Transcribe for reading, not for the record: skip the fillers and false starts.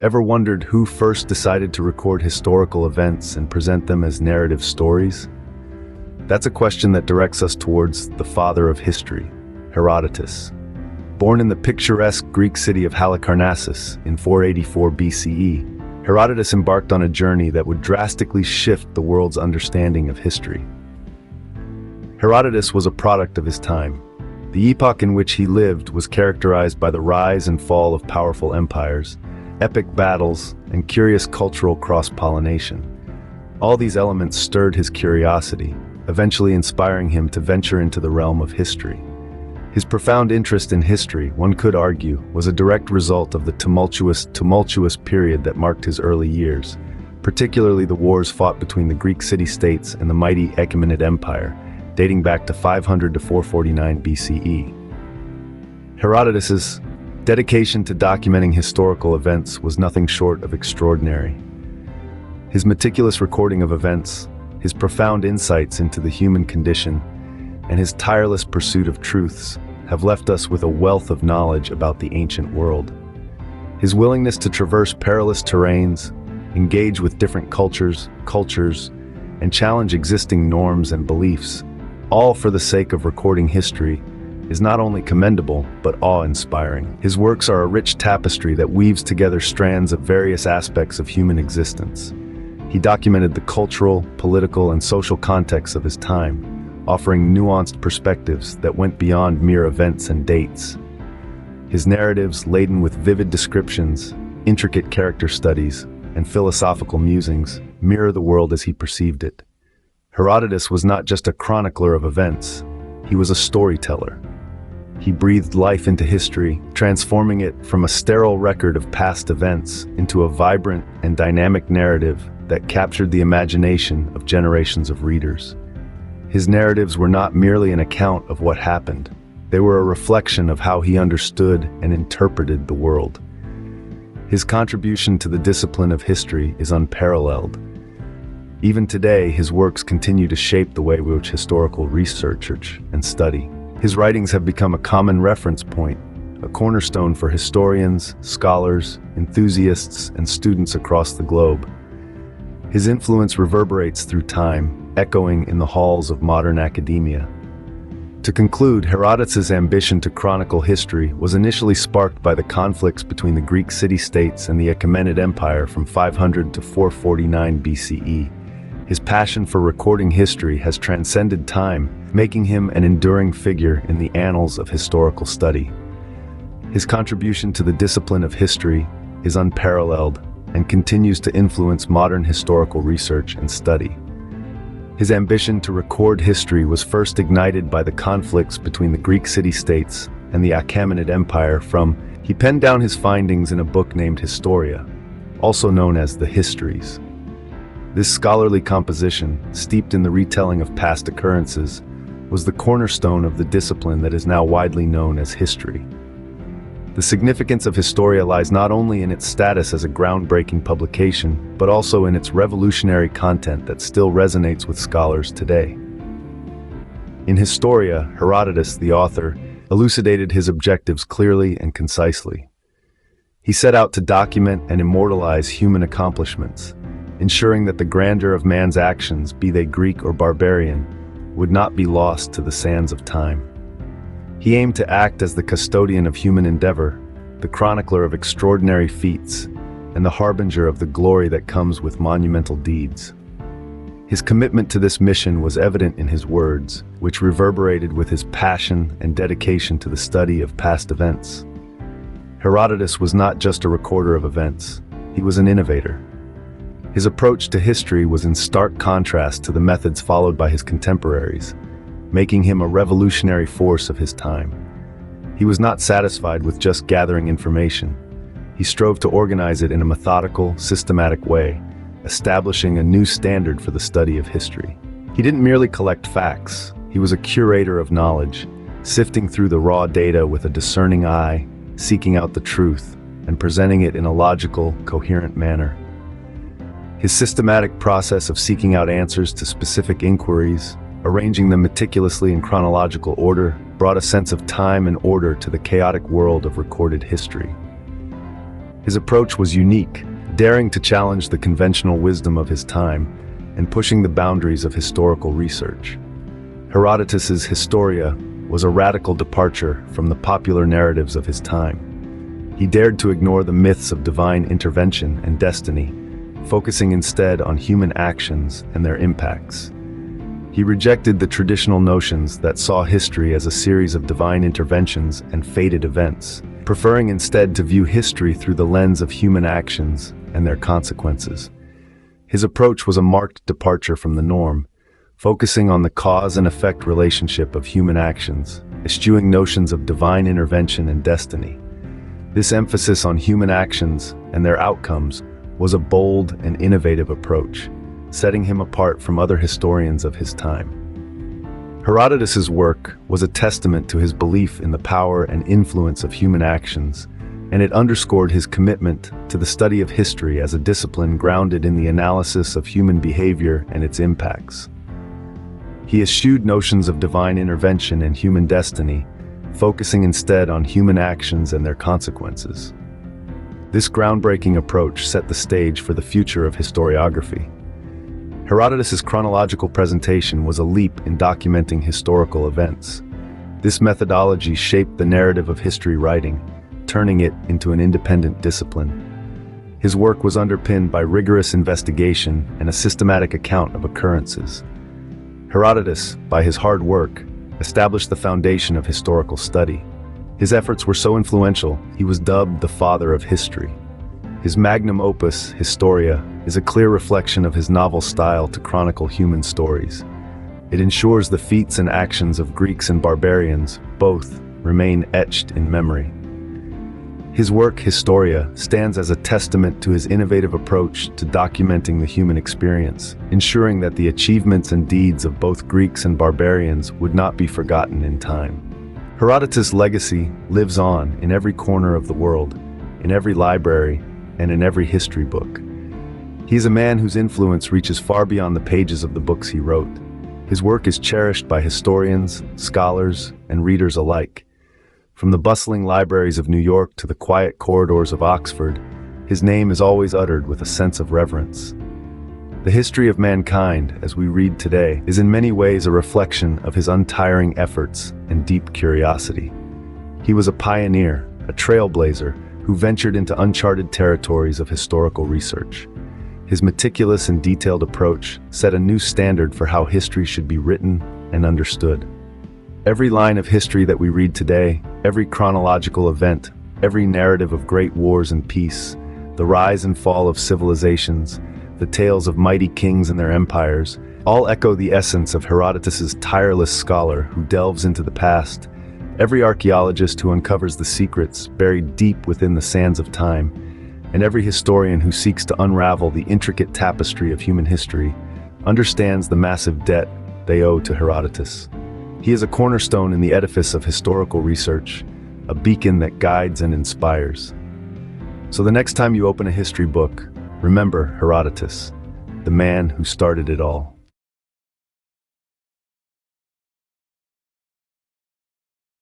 Ever wondered who first decided to record historical events and present them as narrative stories? That's a question that directs us towards the father of history, Herodotus. Born in the picturesque Greek city of Halicarnassus in 484 BCE, Herodotus embarked on a journey that would drastically shift the world's understanding of history. Herodotus was a product of his time. The epoch in which he lived was characterized by the rise and fall of powerful empires, epic battles, and curious cultural cross-pollination. All these elements stirred his curiosity, eventually inspiring him to venture into the realm of history. His profound interest in history, one could argue, was a direct result of the tumultuous period that marked his early years, particularly the wars fought between the Greek city-states and the mighty Achaemenid Empire, dating back to 500 to 449 BCE. Herodotus's dedication to documenting historical events was nothing short of extraordinary. His meticulous recording of events, his profound insights into the human condition, and his tireless pursuit of truths have left us with a wealth of knowledge about the ancient world. His willingness to traverse perilous terrains, engage with different cultures, and challenge existing norms and beliefs, all for the sake of recording history, is not only commendable, but awe-inspiring. His works are a rich tapestry that weaves together strands of various aspects of human existence. He documented the cultural, political, and social contexts of his time, offering nuanced perspectives that went beyond mere events and dates. His narratives, laden with vivid descriptions, intricate character studies, and philosophical musings, mirror the world as he perceived it. Herodotus was not just a chronicler of events, he was a storyteller. He breathed life into history, transforming it from a sterile record of past events into a vibrant and dynamic narrative that captured the imagination of generations of readers. His narratives were not merely an account of what happened, they were a reflection of how he understood and interpreted the world. His contribution to the discipline of history is unparalleled. Even today, his works continue to shape the way we historical research and study. His writings have become a common reference point, a cornerstone for historians, scholars, enthusiasts, and students across the globe. His influence reverberates through time, echoing in the halls of modern academia. To conclude, Herodotus' ambition to chronicle history was initially sparked by the conflicts between the Greek city-states and the Achaemenid Empire from 500 to 449 BCE. His passion for recording history has transcended time, making him an enduring figure in the annals of historical study. His contribution to the discipline of history is unparalleled and continues to influence modern historical research and study. His ambition to record history was first ignited by the conflicts between the Greek city-states and the Achaemenid Empire. He penned down his findings in a book named Historia, also known as the Histories. This scholarly composition, steeped in the retelling of past occurrences, was the cornerstone of the discipline that is now widely known as history. The significance of Historia lies not only in its status as a groundbreaking publication, but also in its revolutionary content that still resonates with scholars today. In Historia, Herodotus, the author, elucidated his objectives clearly and concisely. He set out to document and immortalize human accomplishments, ensuring that the grandeur of man's actions, be they Greek or barbarian, would not be lost to the sands of time. He aimed to act as the custodian of human endeavor, the chronicler of extraordinary feats, and the harbinger of the glory that comes with monumental deeds. His commitment to this mission was evident in his words, which reverberated with his passion and dedication to the study of past events. Herodotus was not just a recorder of events, he was an innovator. His approach to history was in stark contrast to the methods followed by his contemporaries, making him a revolutionary force of his time. He was not satisfied with just gathering information. He strove to organize it in a methodical, systematic way, establishing a new standard for the study of history. He didn't merely collect facts, he was a curator of knowledge, sifting through the raw data with a discerning eye, seeking out the truth, and presenting it in a logical, coherent manner. His systematic process of seeking out answers to specific inquiries, arranging them meticulously in chronological order, brought a sense of time and order to the chaotic world of recorded history. His approach was unique, daring to challenge the conventional wisdom of his time and pushing the boundaries of historical research. Herodotus's Historia was a radical departure from the popular narratives of his time. He dared to ignore the myths of divine intervention and destiny, focusing instead on human actions and their impacts. He rejected the traditional notions that saw history as a series of divine interventions and fated events, preferring instead to view history through the lens of human actions and their consequences. His approach was a marked departure from the norm, focusing on the cause and effect relationship of human actions, eschewing notions of divine intervention and destiny. This emphasis on human actions and their outcomes was a bold and innovative approach, setting him apart from other historians of his time. Herodotus's work was a testament to his belief in the power and influence of human actions, and it underscored his commitment to the study of history as a discipline grounded in the analysis of human behavior and its impacts. He eschewed notions of divine intervention and human destiny, focusing instead on human actions and their consequences. This groundbreaking approach set the stage for the future of historiography. Herodotus's chronological presentation was a leap in documenting historical events. This methodology shaped the narrative of history writing, turning it into an independent discipline. His work was underpinned by rigorous investigation and a systematic account of occurrences. Herodotus, by his hard work, established the foundation of historical study. His efforts were so influential, he was dubbed the father of history. His magnum opus, Historia, is a clear reflection of his novel style to chronicle human stories. It ensures the feats and actions of Greeks and barbarians, both, remain etched in memory. His work, Historia, stands as a testament to his innovative approach to documenting the human experience, ensuring that the achievements and deeds of both Greeks and barbarians would not be forgotten in time. Herodotus' legacy lives on in every corner of the world, in every library, and in every history book. He is a man whose influence reaches far beyond the pages of the books he wrote. His work is cherished by historians, scholars, and readers alike. From the bustling libraries of New York to the quiet corridors of Oxford, his name is always uttered with a sense of reverence. The history of mankind, as we read today, is in many ways a reflection of his untiring efforts and deep curiosity. He was a pioneer, a trailblazer, who ventured into uncharted territories of historical research. His meticulous and detailed approach set a new standard for how history should be written and understood. Every line of history that we read today, every chronological event, every narrative of great wars and peace, the rise and fall of civilizations, the tales of mighty kings and their empires, all echo the essence of Herodotus's tireless scholar who delves into the past. Every archaeologist who uncovers the secrets buried deep within the sands of time, and every historian who seeks to unravel the intricate tapestry of human history, understands the massive debt they owe to Herodotus. He is a cornerstone in the edifice of historical research, a beacon that guides and inspires. So the next time you open a history book, remember Herodotus, the man who started it all.